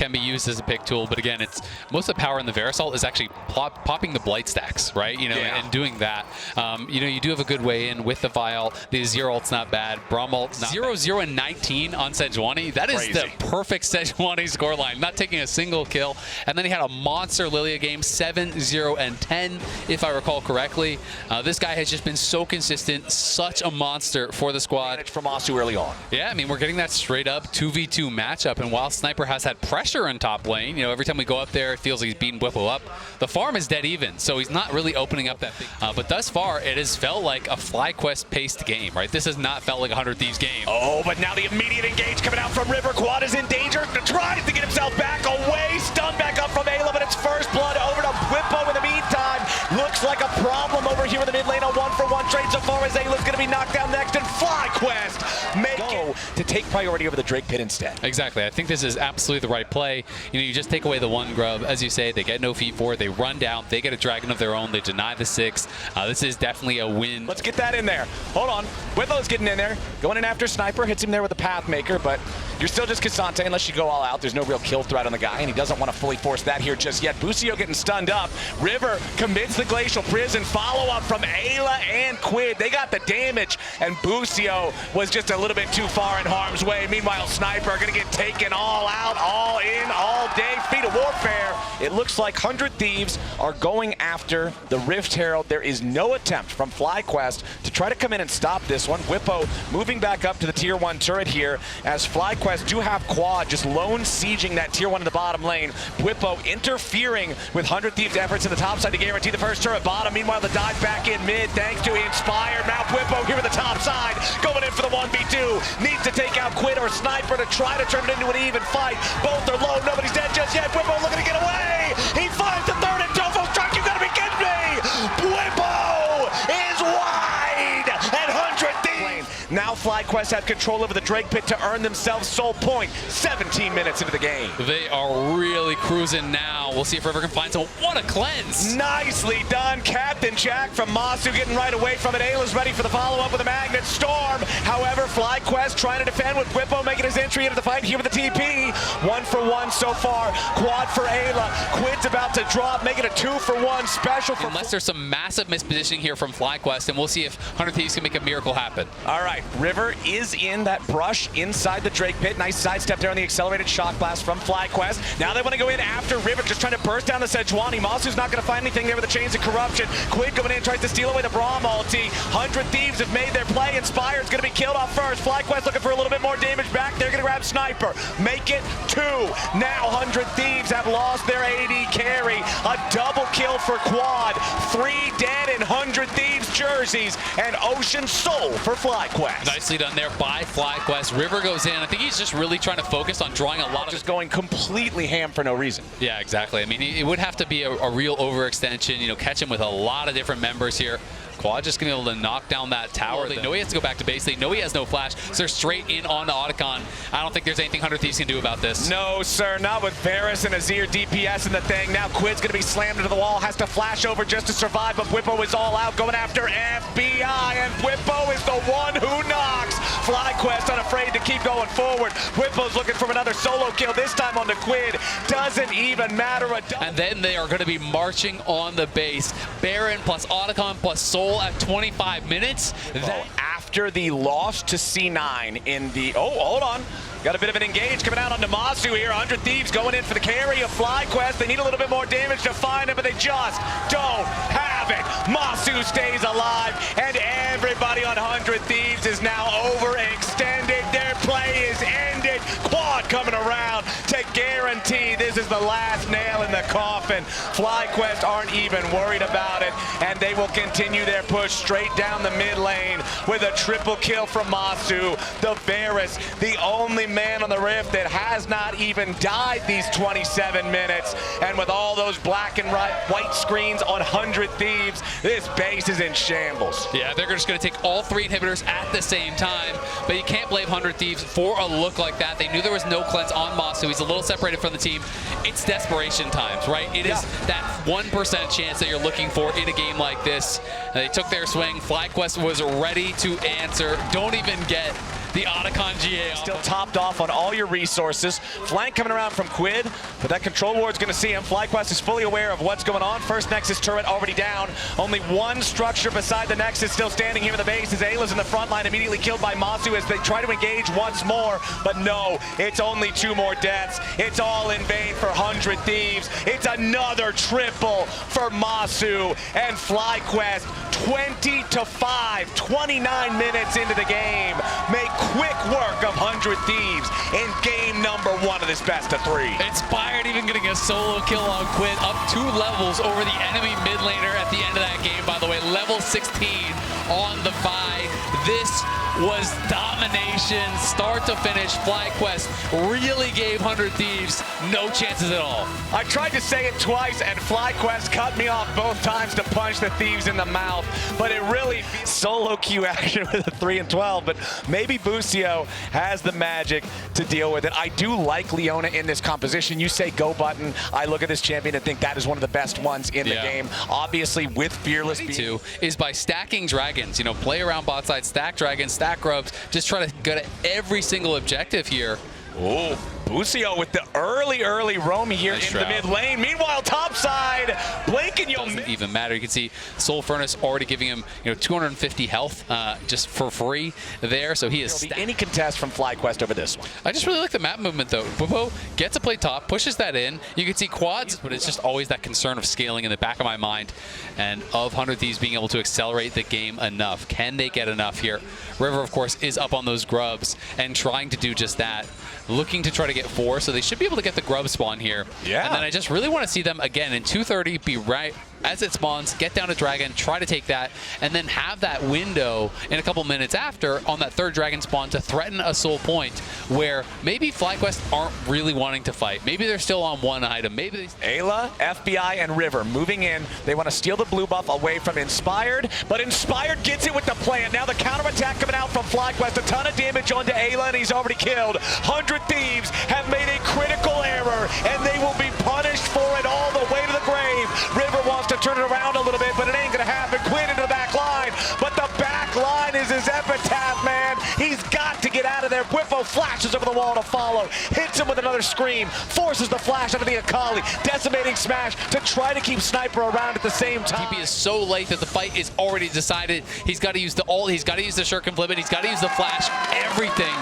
can be used as a pick tool, but again, it's most of the power in the Verisol is actually popping the blight stacks, right? And doing that. You do have a good way in with the Vial. The Zero ult's not bad. Braum ult's not 0-0 and 19 on Sejuani. That is crazy. The perfect Sejuani scoreline. Not taking a single kill, and then he had a monster Lilia game, 7-0 and 10, if I recall correctly. This guy has just been so consistent, such a monster for the squad. From Asu early on. Yeah, I mean, we're getting that straight up 2v2 matchup, and while Sniper has had pressure in top lane, every time we go up there, it feels like he's beating Whippo up. The farm is dead even, so he's not really opening up that big. But thus far, it has felt like a FlyQuest-paced game, right? This has not felt like a 100 Thieves game. Oh, but now the immediate engage coming out from River. Quad is in danger, tries to get himself back away, stunned back up from Ayla, but it's first blood over to Whippo in the meantime. Looks like a problem over here in the mid lane, a 1-for-1 trade so far as Ayla's going to be knocked down next, and FlyQuest make it to take priority over the Drake Pit instead. Exactly. I think this is absolutely the right play. You just take away the one grub, as you say, they get no feet for it, they run down, they get a dragon of their own, they deny the 6. This is definitely a win. Let's get that in there. Hold on. Whippo's getting in there, going in after Sniper, hits him there with a Pathmaker, but you're still just K'Sante unless you go all out. There's no real kill threat on the guy, and he doesn't want to fully force that here just yet. Busio getting stunned up. River commits the Glacial Prison. Follow-up from Ayla and Quid. They got the damage, and Busio was just a little bit too far in harm's way. Meanwhile, Sniper going to get taken all out, all in, all day. Feet of Warfare. It looks like 100 Thieves are going after the Rift Herald. There is no attempt from FlyQuest to try to come in and stop this one. Whippo moving back up to the tier 1 turret here as FlyQuest do have Quad just lone sieging that tier 1 in the bottom lane. Whippo interfering with 100 Thieves' efforts in the top side to guarantee the first turret bottom. Meanwhile, the dive back in mid thanks to Inspired. Now Whippo here with the top side going in for the 1v2. Needs to take out Quid or Sniper to try to turn it into an even fight. Both are low. Nobody's dead just yet. Whippo looking to get away. He finds the third and Topo strike. You gotta be kidding me. Whippo is wide at 100 Thieves. Now FlyQuest have control over the Drake Pit to earn themselves Soul Point. 17 minutes into the game. They are really cruising now. We'll see if River can find some. What a cleanse! Nicely done. Captain Jack from Masu getting right away from it. Ayla's ready for the follow-up with a Magnet Storm. However, FlyQuest trying to defend with Whippo making his entry into the fight here with the TP. 1-for-1 so far. Quad for Ayla. Quid's about to drop, making a 2-for-1 special. Unless there's some massive mispositioning here from FlyQuest, and we'll see if 100 Thieves can make a miracle happen. All right, River is in that brush inside the Drake Pit. Nice sidestep there on the accelerated shock blast from FlyQuest. Now they want to go in after River, just trying to burst down the Sejuani. Masu's not going to find anything there with the Chains of Corruption. Quid going in, tries to steal away the Braum ulti. 100 Thieves have made their play. Inspired's going to be killed off first. FlyQuest looking for a little bit more damage back. They're going to grab Sniper. Make it 2. Now 100 Thieves have lost their AD carry. A double kill for Quad. 3 dead in 100 Thieves jerseys. And Ocean Soul for FlyQuest. Nicely done there by FlyQuest. River goes in. I think he's just really trying to focus on drawing a lot of... Just going completely ham for no reason. Yeah, exactly. I mean, it would have to be a real overextension, catch him with a lot of different members here. Quad just going to be able to knock down that tower. They know he has to go back to base. They know he has no flash, so they're straight in on the Otacon. I don't think there's anything 100 Thieves can do about this. No, sir, not with Varus and Azir DPS in the thing. Now Quid's going to be slammed into the wall, has to flash over just to survive, but Whippo is all out, going after FBI, and Whippo is the one who knocks. FlyQuest unafraid to keep going forward. Whippo's looking for another solo kill, this time on the Quid. Doesn't even matter. And then they are going to be marching on the base. Baron plus Otacon plus Soul at 25 minutes. After the loss to C9 in the... Oh, hold on. Got a bit of an engage coming out on Namasu here. 100 Thieves going in for the carry of FlyQuest. They need a little bit more damage to find him, but they just don't have it. Masu stays alive, and everybody on 100 Thieves is now overextended. Their play is ended. Quad coming around to guarantee this is the last nail in the coffin. FlyQuest aren't even worried about it, and they will continue their push straight down the mid lane with a triple kill from Masu. The Varus, the only man on the Rift that has not even died these 27 minutes. And with all those black and white screens on 100 Thieves, this base is in shambles. Yeah, they're just going to take all 3 inhibitors at the same time, but you can't blame 100 Thieves for a look like that. They knew there was no cleanse on Masu. He's a little separated from the team. It's desperation times, right? It is that 1% chance that you're looking for in a game like this. They took their swing. FlyQuest was ready to answer. Don't even get the Otacon GA. Still topped off on all your resources. Flank coming around from Quid, but that control ward's going to see him. FlyQuest is fully aware of what's going on. First Nexus turret already down. Only one structure beside the Nexus still standing here in the base as Ayla's in the front line, immediately killed by Masu as they try to engage once more. But no, it's only 2 more deaths. It's all in vain for 100 Thieves. It's another triple for Masu and FlyQuest. 20-5, 29 minutes into the game. Make quick work of 100 Thieves in game number 1 of this best of 3. Inspired even getting a solo kill on Quid, up 2 levels over the enemy mid laner at the end of that game, by the way. Level 16 on the Vi. This was domination, start to finish. FlyQuest really gave 100 Thieves no chances at all. I tried to say it twice, and FlyQuest cut me off both times to punch the Thieves in the mouth, but it really solo queue action with a 3 and 12, but maybe Busio has the magic to deal with it. I do like Leona in this composition. You say go button. I look at this champion and think that is one of the best ones in the game. Obviously, with Fearless too, is by stacking dragons. You know, play around bot side, stack dragons, stack grubs, just try to go to every single objective here. Oh, Busio with the early roam here in the mid lane. Meanwhile, top side, Blake and doesn't even matter. You can see Soul Furnace already giving him 250 health just for free there. So he is any contest from FlyQuest over this one. I just really like the map movement though. Bwipo gets to play top, pushes that in. You can see quads, but it's just always that concern of scaling in the back of my mind, and of 100 Thieves being able to accelerate the game enough. Can they get enough here? River, of course, is up on those grubs and trying to do just that. Looking to try to get 4, so they should be able to get the grub spawn here. Yeah. And then I just really want to see them again in 230 be right as it spawns, get down to dragon, try to take that, and then have that window in a couple minutes after on that 3rd dragon spawn to threaten a soul point where maybe FlyQuest aren't really wanting to fight. Maybe they're still on 1 item. Maybe Ayla, FBI, and River moving in. They want to steal the blue buff away from Inspired, but Inspired gets it with the plant. Now the counterattack coming out from FlyQuest. A ton of damage onto Ayla, and he's already killed. 100 Thieves have made a critical error, and they will be punished for it all the way to the grave. River wants to turn it around a little bit, but it ain't gonna happen. Quid into the back line, but the back line is his epitaph, man. He's got to get out of there. Bwipo flashes over the wall to follow, hits him with another scream, forces the flash out of the Akali, decimating smash to try to keep Sniper around at the same time. TP is so late that the fight is already decided. He's got to use the ult, he's got to use the shuriken flip, he's got to use the flash, everything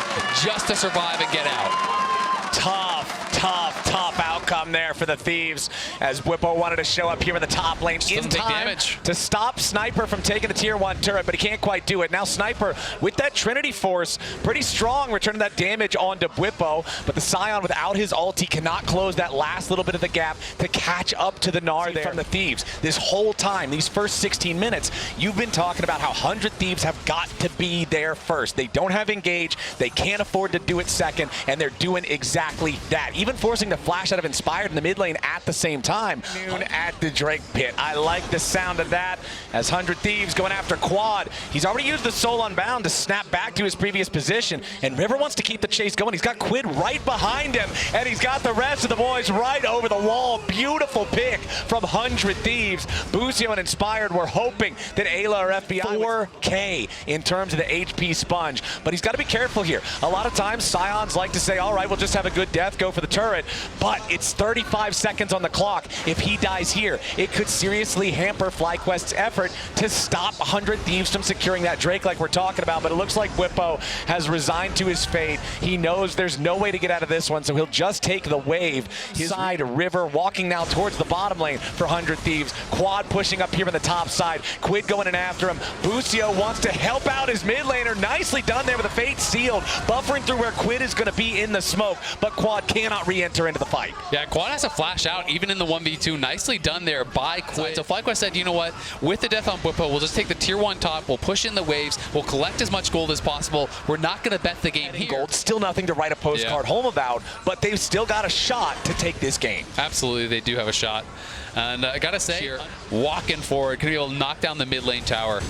just to survive and get out. Tough outcome there for the Thieves as Bwipo wanted to show up here in the top lane in time to stop Sniper from taking the tier 1 turret, but he can't quite do it. Now Sniper with that Trinity Force, pretty strong, returning that damage onto Bwipo, but the Scion without his ult, he cannot close that last little bit of the gap to catch up to the Gnar there from the Thieves. This whole time, these first 16 minutes, you've been talking about how 100 Thieves have got to be there first. They don't have engage, they can't afford to do it second, and they're doing exactly that. Even forcing the flash out of Inspired in the mid lane at the same time. Noon at the Drake pit. I like the sound of that as 100 Thieves going after Quad. He's already used the Soul Unbound to snap back to his previous position, and River wants to keep the chase going. He's got Quid right behind him, and he's got the rest of the boys right over the wall. Beautiful pick from 100 Thieves. Busio and Inspired were hoping that Ayla or FBI 4K in terms of the HP sponge, but he's got to be careful here. A lot of times Scions like to say, all right, we'll just have a good death, go for the turret, but it's 35 seconds on the clock. If he dies here, it could seriously hamper FlyQuest's effort to stop 100 Thieves from securing that Drake like we're talking about, but it looks like Bwipo has resigned to his fate. He knows there's no way to get out of this one, so he'll just take the wave. His side, River walking now towards the bottom lane for 100 Thieves. Quad pushing up here on the top side. Quid going in after him. Busio wants to help out his mid laner. Nicely done there with the Fate sealed, buffering through where Quid is going to be in the smoke, but Quad cannot re-enter into the fight. Yeah, Quad has a flash out even in the 1v2. Nicely done there by Quid. So FlyQuest said, you know what, with the death on Bwipo, we'll just take the tier 1 top, we'll push in the waves, we'll collect as much gold as possible. We're not going to bet the game here. Gold, still nothing to write a postcard home about, but they've still got a shot to take this game. Absolutely, they do have a shot. And I gotta say, here, walking forward, could be able to knock down the mid lane tower.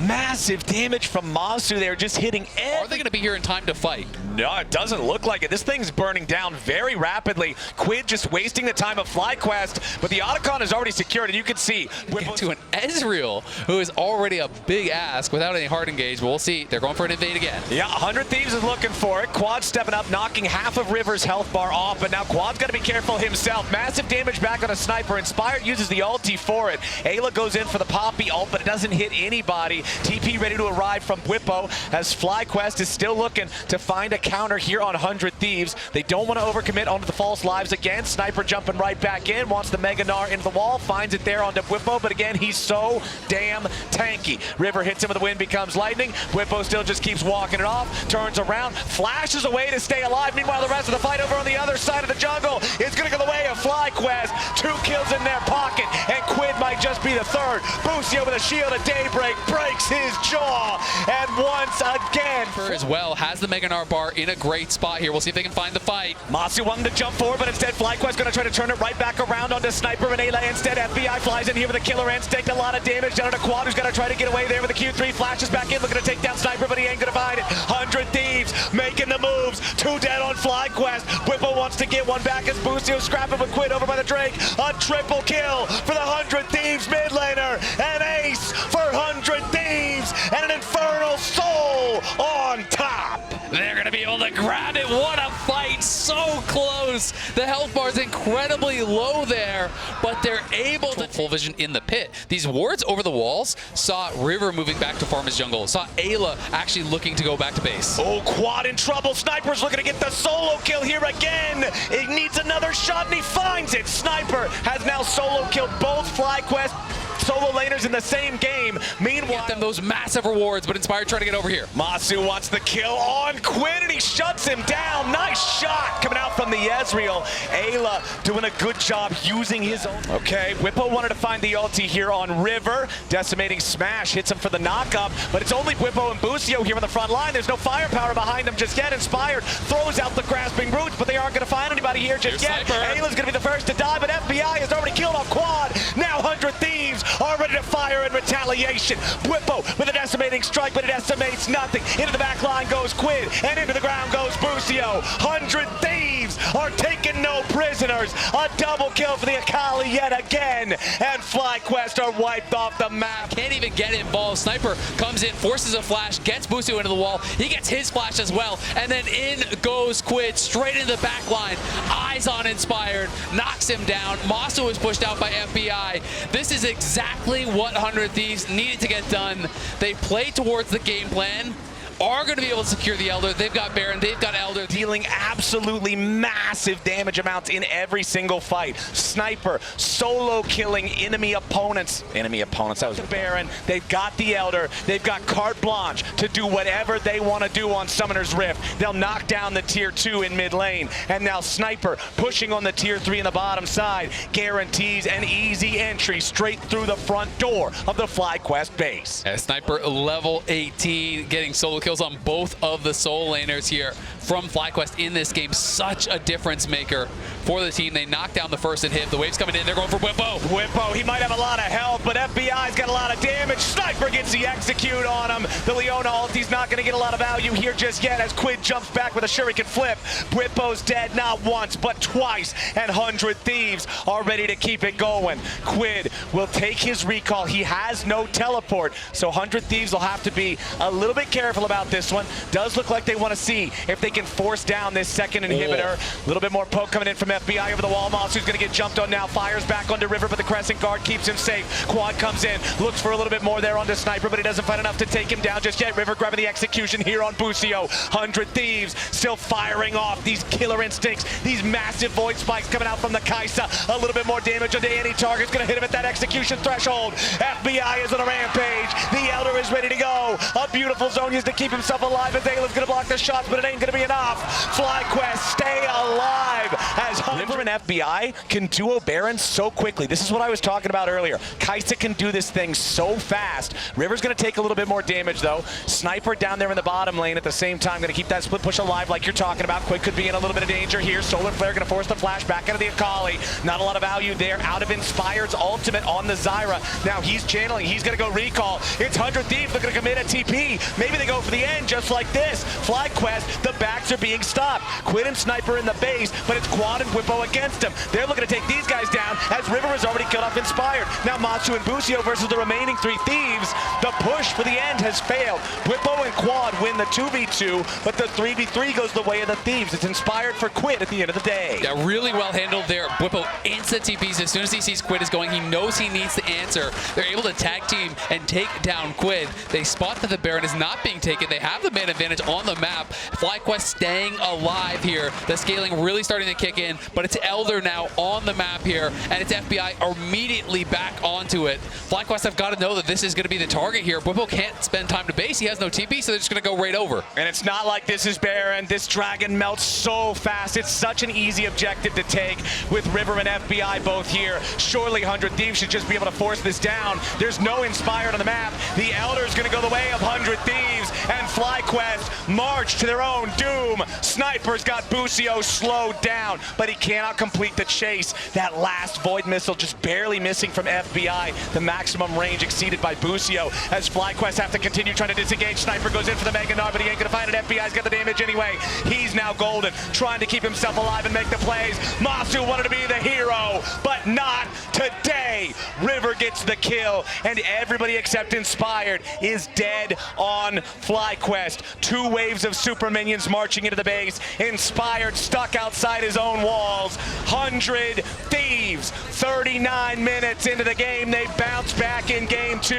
Massive damage from Masu there, just hitting Are they going to be here in time to fight? No, it doesn't look like it. This thing's burning down very rapidly. Quid just wasting the time of FlyQuest, but the Otacon is already secured, and you can see to an Ezreal, who is already a big ask without any hard engage. But we'll see. They're going for an invade again. Yeah, 100 Thieves is looking for it. Quad stepping up, knocking half of River's health bar off, but now Quad's got to be careful himself. Massive damage back on a Sniper. Inspired uses the ulti for it. Ayla goes in for the Poppy ult, but it doesn't hit anybody. TP ready to arrive from Whippo as FlyQuest is still looking to find a counter here on 100 Thieves. They don't want to overcommit onto the false lives again. Sniper jumping right back in, wants the Mega Gnar into the wall, finds it there onto Whippo, but again, he's so damn tanky. River hits him with the wind, becomes lightning. Whippo still just keeps walking it off, turns around, flashes away to stay alive. Meanwhile, the rest of the fight over on the other side of the jungle is going to go the way of FlyQuest. 2 kills in their pocket, and Quid might just be the third. Busio with a shield at daybreak breaks his jaw, and once again, As well, has the Mega Gnar bar in a great spot here. We'll see if they can find the fight. Masu wanted to jump forward, but instead FlyQuest going to try to turn it right back around onto Sniper and Ayla. Instead, FBI flies in here with a killer instinct. A lot of damage down to Quad, who's going to try to get away there with a Q3. Flashes back in, looking to take down Sniper, but he ain't going to find it. 100 Thieves making the moves. 2 dead on FlyQuest. Whippo wants to get one back as Busio scrapping with Quid over by the Drake. A triple kill for the 100 Thieves mid laner. An ace for 100 Thieves and an infernal soul on top. They're going to be able to grab it. What a fight. So close. The health bar is incredibly low there, but they're able to full vision in the pit. These wards over the walls saw River moving back to farm his jungle. Saw Ayla actually looking to go back to base. Oh, Quad in trouble. Sniper's looking to get the solo kill here again. He needs another shot, and he finds it. Sniper has now solo killed both FlyQuest solo laners in the same game. Meanwhile, Get them those massive rewards, but Inspired trying to get over here. Masu wants the kill on Quid, and he shuts him down. Nice shot coming out from the Ezreal. Ayla doing a good job using his own. Okay, Whippo wanted to find the ulti here on River. Decimating Smash hits him for the knockup, but it's only Whippo and Busio here on the front line. There's no firepower behind them just yet. Inspired throws out the grasping roots, but they aren't going to find anybody here just yet. Ayla's going to be the first to die, but FBI has already killed off Quad. Now 100 Thieves are ready to fire in retaliation. Whippo with a decimating strike, but it decimates nothing. Into the back line goes Quid, and into the ground goes Busio. 100 Thieves are taking no prisoners. A double kill for the Akali yet again, and FlyQuest are wiped off the map. Can't even get involved. Sniper comes in, forces a flash, gets Busio into the wall. He gets his flash as well, and then in goes Quid straight into the back line. Eyes on Inspired, knocks him down. Masu is pushed out by FBI. This is exactly what 100 Thieves needed to get done. They play towards the game plan, are going to be able to secure the Elder. They've got Baron, they've got Elder. Dealing absolutely massive damage amounts in every single fight. Sniper solo killing enemy opponents. That was Baron. They've got the Elder. They've got carte blanche to do whatever they want to do on Summoner's Rift. They'll knock down the tier 2 in mid lane. And now Sniper pushing on the tier 3 in the bottom side guarantees an easy entry straight through the front door of the FlyQuest base. Sniper level 18, getting solo kills on both of the soul laners here from FlyQuest in this game. Such a difference maker for the team. They knock down the first inhib. The wave's coming in. They're going for Whippo. Whippo, he might have a lot of health, but FBI's got a lot of damage. Sniper gets the execute on him. The Leona ulti's not going to get a lot of value here just yet as Quid jumps back with a shuriken flip. Whippo's dead not once, but twice, and 100 Thieves are ready to keep it going. Quid will take his recall. He has no teleport, so 100 Thieves will have to be a little bit careful about this one. Does look like they want to see if they can force down this second inhibitor. A little bit more poke coming in from FBI over the wall. Masu's going to get jumped on now. Fires back onto River, but the Crescent Guard keeps him safe. Quad comes in, looks for a little bit more there onto Sniper, but he doesn't find enough to take him down just yet. River grabbing the execution here on Busio. 100 Thieves still firing off these killer instincts, these massive void spikes coming out from the Kaisa. A little bit more damage onto any target's going to hit him at that execution threshold. FBI is on a rampage. The Elder is ready to go. A beautiful zone used to keep himself alive as Ayla's going to block the shots, but it ain't going to be enough. FlyQuest stay alive as River and FBI can duo Baron so quickly. This is what I was talking about earlier. Kaisa can do this thing so fast. River's going to take a little bit more damage though. Sniper down there in the bottom lane at the same time, going to keep that split push alive like you're talking about. Quid could be in a little bit of danger here. Solar Flare going to force the flash back into the Akali. Not a lot of value there. Out of Inspired's ultimate on the Zyra. Now he's channeling. He's going to go recall. It's 100 Thieves looking to commit a TP. Maybe they go for the end just like this. FlyQuest, the back Jacks are being stopped. Quid and Sniper in the base, but it's Quad and Whippo against him. They're looking to take these guys down as River has already killed off Inspired. Now Matsu and Busio versus the remaining 3 Thieves. The push for the end has failed. Whippo and Quad win the 2v2, but the 3v3 goes the way of the Thieves. It's Inspired for Quid at the end of the day. Yeah, really well handled there. Whippo instant TPs as soon as he sees Quid is going. He knows he needs to answer. They're able to tag team and take down Quid. They spot that the Baron is not being taken. They have the man advantage on the map. FlyQuest staying alive here. The scaling really starting to kick in, but it's Elder now on the map here, and it's FBI immediately back onto it. FlyQuest have got to know that this is going to be the target here. Whippo can't spend time to base. He has no TP, so they're just going to go right over. And it's not like this is Baron. This dragon melts so fast. It's such an easy objective to take with River and FBI both here. Surely 100 Thieves should just be able to force this down. There's no Inspired on the map. The Elder's going to go the way of 100 Thieves, and FlyQuest march to their own doom. Sniper's got Busio slowed down, but he cannot complete the chase. That last Void Missile just barely missing from FBI. The maximum range exceeded by Busio as FlyQuest have to continue trying to disengage. Sniper goes in for the Mega Gnar, but he ain't going to find it. FBI's got the damage anyway. He's now golden, trying to keep himself alive and make the plays. Masu wanted to be the hero, but not today. River gets the kill, and everybody except Inspired is dead on FlyQuest. 2 waves of super minions marching into the base. Inspired stuck outside his own walls. 100 Thieves, 39 minutes into the game. They bounce back in game 2,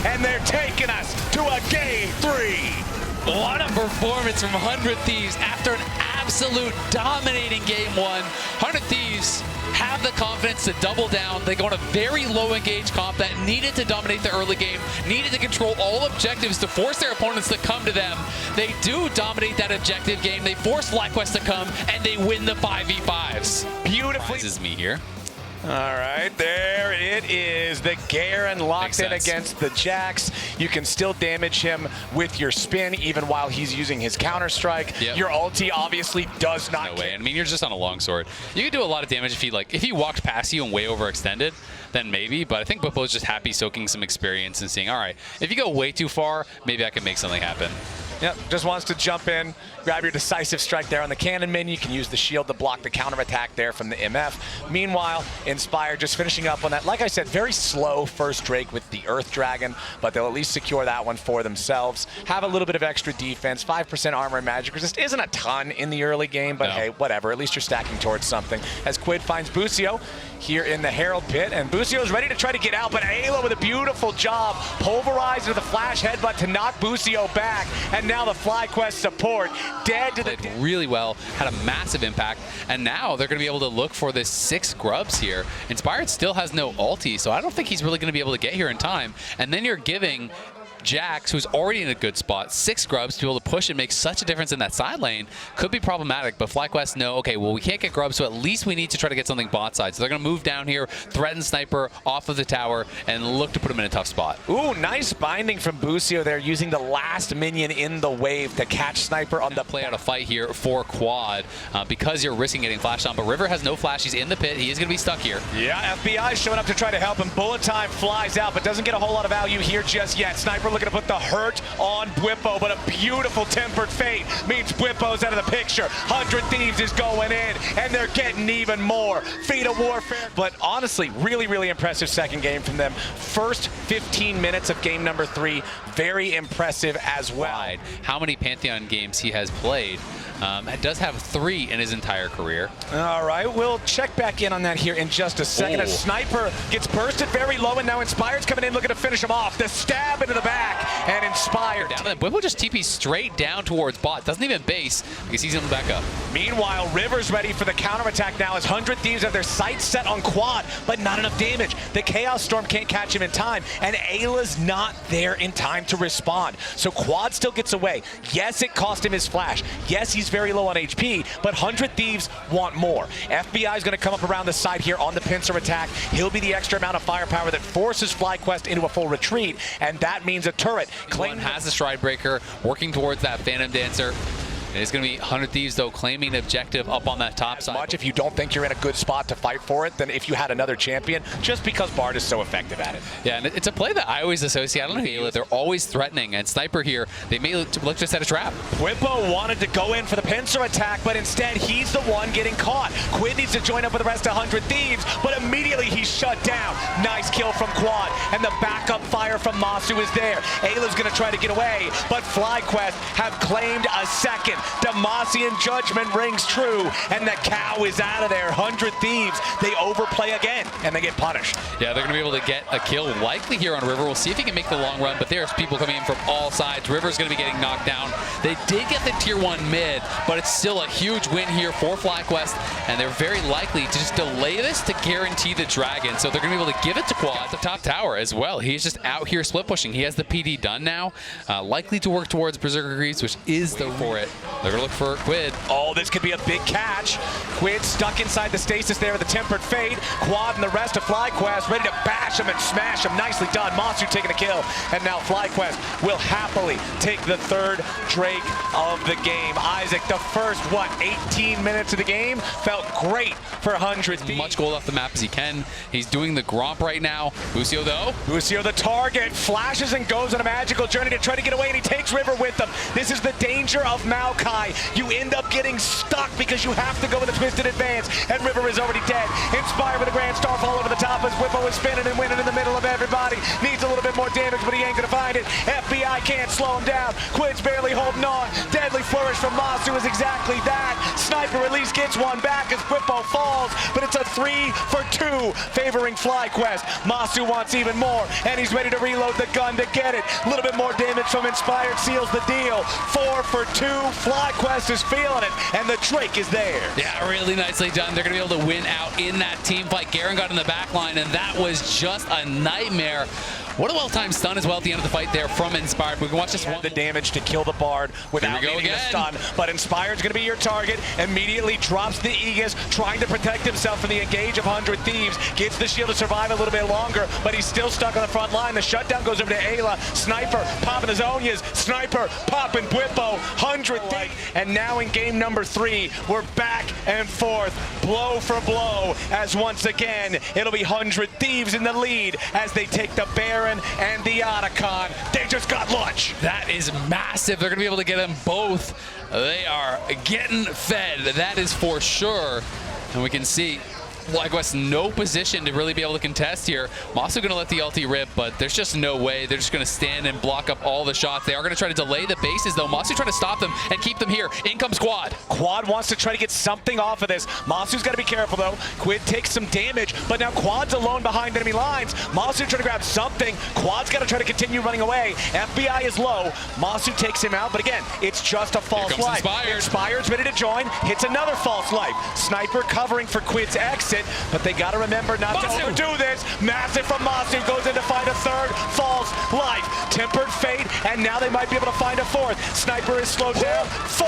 and they're taking us to a game 3. What a performance from 100 Thieves after an absolute dominating game 1. 100 Thieves have the confidence to double down. They go on a very low engage comp that needed to dominate the early game, needed to control all objectives to force their opponents to come to them. They do dominate that objective game. They force FlyQuest to come, and they win the 5v5s. Beautifully. This is me here. All right, there it is. The Garen locked in against the Jax. You can still damage him with your spin even while he's using his counter-strike. Yep. Your ulti obviously does not. No way. I mean, you're just on a longsword. You could do a lot of damage if he walked past you and way overextended, then maybe. But I think Whippo's just happy soaking some experience and seeing, all right, if you go way too far, maybe I can make something happen. Yep, just wants to jump in, grab your decisive strike there on the cannon min. You can use the shield to block the counterattack there from the MF. Meanwhile, Inspired just finishing up on that, like I said, very slow first Drake with the Earth Dragon, but they'll at least secure that one for themselves. Have a little bit of extra defense, 5% armor and magic resist. Isn't a ton in the early game, but hey, whatever. At least you're stacking towards something. As Quid finds Busio here in the Herald Pit, and Busio's ready to try to get out, but Ayla with a beautiful job, pulverized into the flash headbutt to knock Busio back, and now the FlyQuest support dead to the really well, had a massive impact, and now they're going to be able to look for this 6 grubs here. Inspired still has no ulti, so I don't think he's really going to be able to get here in time, and then you're giving Jax, who's already in a good spot, 6 grubs to be able to push and make such a difference in that side lane. Could be problematic, but FlyQuest know, okay, well, we can't get grubs, so at least we need to try to get something bot side. So they're going to move down here, threaten Sniper off of the tower, and look to put him in a tough spot. Ooh, nice binding from Busio there, using the last minion in the wave to catch Sniper on the play out a fight here for Quad because you're risking getting flashed on, but River has no flash. He's in the pit. He is going to be stuck here. Yeah, FBI showing up to try to help him. Bullet time flies out, but doesn't get a whole lot of value here just yet. Sniper looking to put the hurt on Whippo, but a beautiful tempered fate means Whippo's out of the picture. 100 Thieves is going in, and they're getting even more. Feet of warfare. But honestly, really, really impressive second game from them. First 15 minutes of game number 3, very impressive as well. How many Pantheon games he has played. It does have 3 in his entire career. All right, we'll check back in on that here in just a second. A Sniper gets bursted very low, and now Inspired's coming in looking to finish him off. The stab into the back, and Inspired. Whippo just TP straight down towards bot. Doesn't even base because he's in the back up. Meanwhile, River's ready for the counterattack now as 100 Thieves have their sights set on Quad, but not enough damage. The Chaos Storm can't catch him in time, and Ayla's not there in time to respond. So Quad still gets away. Yes, it cost him his flash. Yes, he's very low on HP, but 100 Thieves want more. FBI is going to come up around the side here on the pincer attack. He'll be the extra amount of firepower that forces FlyQuest into a full retreat, and that means a turret. Clayton has the Stride Breaker, working towards that Phantom Dancer. It's going to be 100 Thieves, though, claiming objective up on that top side. Much if you don't think you're in a good spot to fight for it than if you had another champion, just because Bard is so effective at it. Yeah, and it's a play that I always associate. I don't know if Ayla, they're always threatening, and Sniper here, they may look to set a trap. Whippo wanted to go in for the pincer attack, but instead he's the one getting caught. Quid needs to join up with the rest of 100 Thieves, but immediately he's shut down. Nice kill from Quad, and the backup fire from Masu is there. Ayla's going to try to get away, but FlyQuest have claimed a second. Demacian judgment rings true, and the cow is out of there. 100 Thieves, they overplay again, and they get punished. Yeah, they're going to be able to get a kill likely here on River. We'll see if he can make the long run, but there's people coming in from all sides. River's going to be getting knocked down. They did get the tier 1 mid, but it's still a huge win here for FlyQuest, and they're very likely to just delay this to guarantee the Dragon. So they're going to be able to give it to Quad, the top tower as well. He's just out here split pushing. He has the PD done now, likely to work towards Berserker Greaves, which is the for it. They're going to look for Quid. Oh, this could be a big catch. Quid stuck inside the stasis there with the Tempered Fate. Quad and the rest of FlyQuest ready to bash him and smash him. Nicely done. Masu taking a kill. And now FlyQuest will happily take the third Drake of the game. Isaac, the first, 18 minutes of the game felt great for 100 Thieves. Much gold off the map as he can. He's doing the Gromp right now. Busio, though. Busio, the target, flashes and goes on a magical journey to try to get away, and he takes River with him. This is the danger of Maokai. You end up getting stuck because you have to go with a twisted advance, and River is already dead. Inspired with a Grand Starfall over the top as Whippo is spinning and winning in the middle of everybody. Needs a little bit more damage, but he ain't gonna find it. FBI can't slow him down. Quid's barely holding on. Deadly flourish from Masu is exactly that. Sniper at least gets one back as Whippo falls, but it's a 3 for 2 favoring FlyQuest. Masu wants even more, and he's ready to reload the gun to get it. A little bit more damage from Inspired seals the deal. 4 for 2. FlyQuest is feeling it, and the Drake is there. Yeah, really nicely done. They're going to be able to win out in that team fight. Garen got in the back line, and that was just a nightmare. What a well-timed stun as well at the end of the fight there from Inspired. We can watch this one. The damage to kill the Bard without needing a stun, but Inspired's going to be your target. Immediately drops the Aegis, trying to protect himself from the engage of 100 Thieves. Gets the shield to survive a little bit longer, but he's still stuck on the front line. The shutdown goes over to Ayla. Sniper popping the Zonias. Sniper popping Whippo. 100 Thieves. And now in game number 3, we're back and forth, blow for blow, as once again, it'll be 100 Thieves in the lead as they take the Baron and the Otacon. They just got lunch. That is massive. They're going to be able to get them both. They are getting fed. That is for sure. And we can see FlyQuest no position to really be able to contest here. Masu going to let the LT rip, but there's just no way. They're just going to stand and block up all the shots. They are going to try to delay the bases, though. Masu trying to stop them and keep them here. In comes Quad. Quad wants to try to get something off of this. Masu's got to be careful, though. Quid takes some damage, but now Quad's alone behind enemy lines. Masu trying to grab something. Quad's got to try to continue running away. FBI is low. Masu takes him out, but again, it's just a false life. Inspired's ready to join. Hits another false life. Sniper covering for Quid's exit, but they got to remember not to overdo this. Massive from Masu goes in to find a third false life. Tempered Fate, and now they might be able to find a fourth. Sniper is slowed down. 4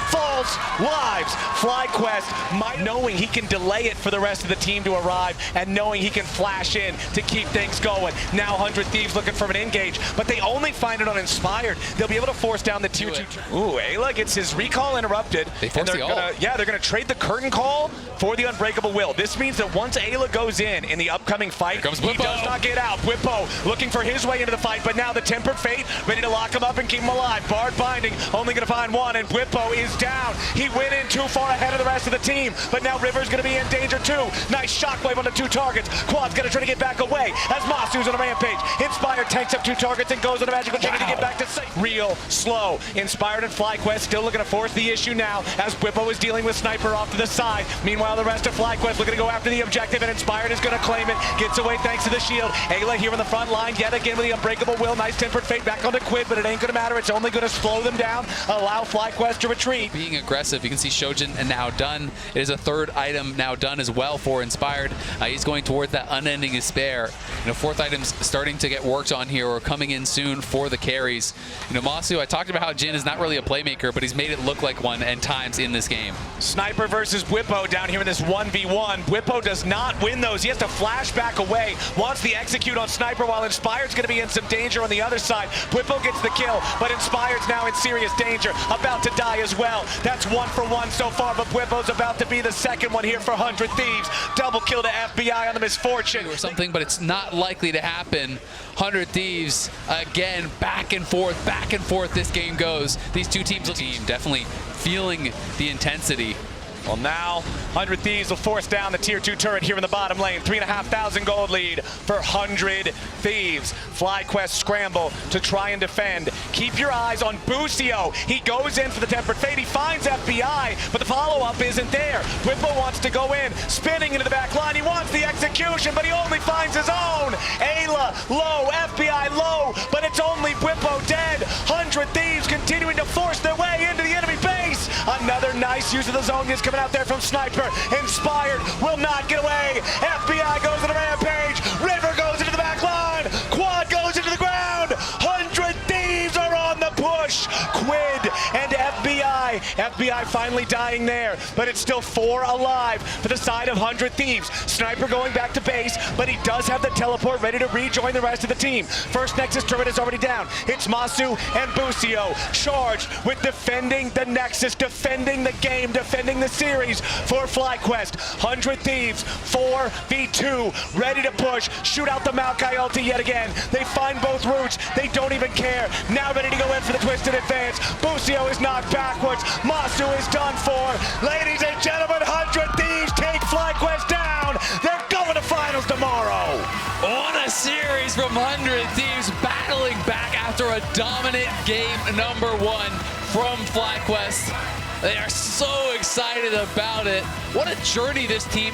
false lives. FlyQuest, knowing he can delay it for the rest of the team to arrive, and knowing he can flash in to keep things going. Now 100 Thieves looking for an engage, but they only find it on Inspired. They'll be able to force down the tier 2. Ooh, Ayla gets his recall interrupted. They're gonna trade the curtain call for the unbreakable will. This means that once Ayla goes in the upcoming fight, he does not get out. Whippo looking for his way into the fight, but now the Tempered Fate ready to lock him up and keep him alive. Bard binding, only going to find one, and Whippo is down. He went in too far ahead of the rest of the team, but now River's going to be in danger too. Nice shockwave on the 2 targets. Quad's going to try to get back away as Masu's on a rampage. Inspired tanks up 2 targets and goes on a magical journey to get back to safe. Real slow. Inspired and FlyQuest still looking to force the issue now as Whippo is dealing with Sniper off to the side. Meanwhile, the rest of FlyQuest looking to go after the objective, and Inspired is going to claim it. Gets away thanks to the shield. Ayla here on the front line yet again with the unbreakable will. Nice Tempered Fate back onto Quid, but it ain't going to matter. It's only going to slow them down, allow FlyQuest to retreat. Being aggressive, you can see Shojin now done. It is a 3rd item now done as well for Inspired. He's going towards that unending despair. 4th item's starting to get worked on here, or coming in soon for the carries. Masu, I talked about how Jin is not really a playmaker, but he's made it look like one at times in this game. Sniper versus Whippo down here in this 1v1. Bwipo does not win those. He has to flash back away. Wants the execute on Sniper while Inspired's going to be in some danger on the other side. Bwipo gets the kill, but Inspired's now in serious danger. About to die as well. That's 1 for 1 so far, but Bwipo's about to be the second one here for 100 Thieves. Double kill to FBI on the Misfortune. Or something, but it's not likely to happen. 100 Thieves, again, back and forth this game goes. These two teams definitely feeling the intensity. Well, now 100 Thieves will force down the tier 2 turret here in the bottom lane. 3,500 gold lead for 100 Thieves. FlyQuest scramble to try and defend. Keep your eyes on Busio. He goes in for the Tempered Fate. He finds FBI, but the follow-up isn't there. Bwipo wants to go in, spinning into the back line. He wants the execution, but he only finds his own. Ayla low, FBI low, but it's only Bwipo dead. 100 Thieves continuing to force their way into the enemy base. Another nice use of the zone is coming out there from Sniper. Inspired will not get away. FBI goes to the rampage. River goes into the back line. Quad goes into the ground. 100 Thieves are on the push. Quid and FBI. FBI finally dying there, but it's still 4 alive for the side of 100 Thieves. Sniper going back to base, but he does have the teleport ready to rejoin the rest of the team. First Nexus turret is already down. It's Masu and Busio charged with defending the Nexus, defending the game, defending the series for FlyQuest. 100 Thieves, 4v2, ready to push, shoot out the Maokai ulti yet again. They find both routes, they don't even care. Now ready to go in for the twisted advance. Busio is knocked backwards, Masu is done for. Ladies and gentlemen, 100 Thieves take FlyQuest down. They're going to finals tomorrow. What a series from 100 Thieves, battling back after a dominant game number 1 from FlyQuest. They are so excited about it. What a journey this team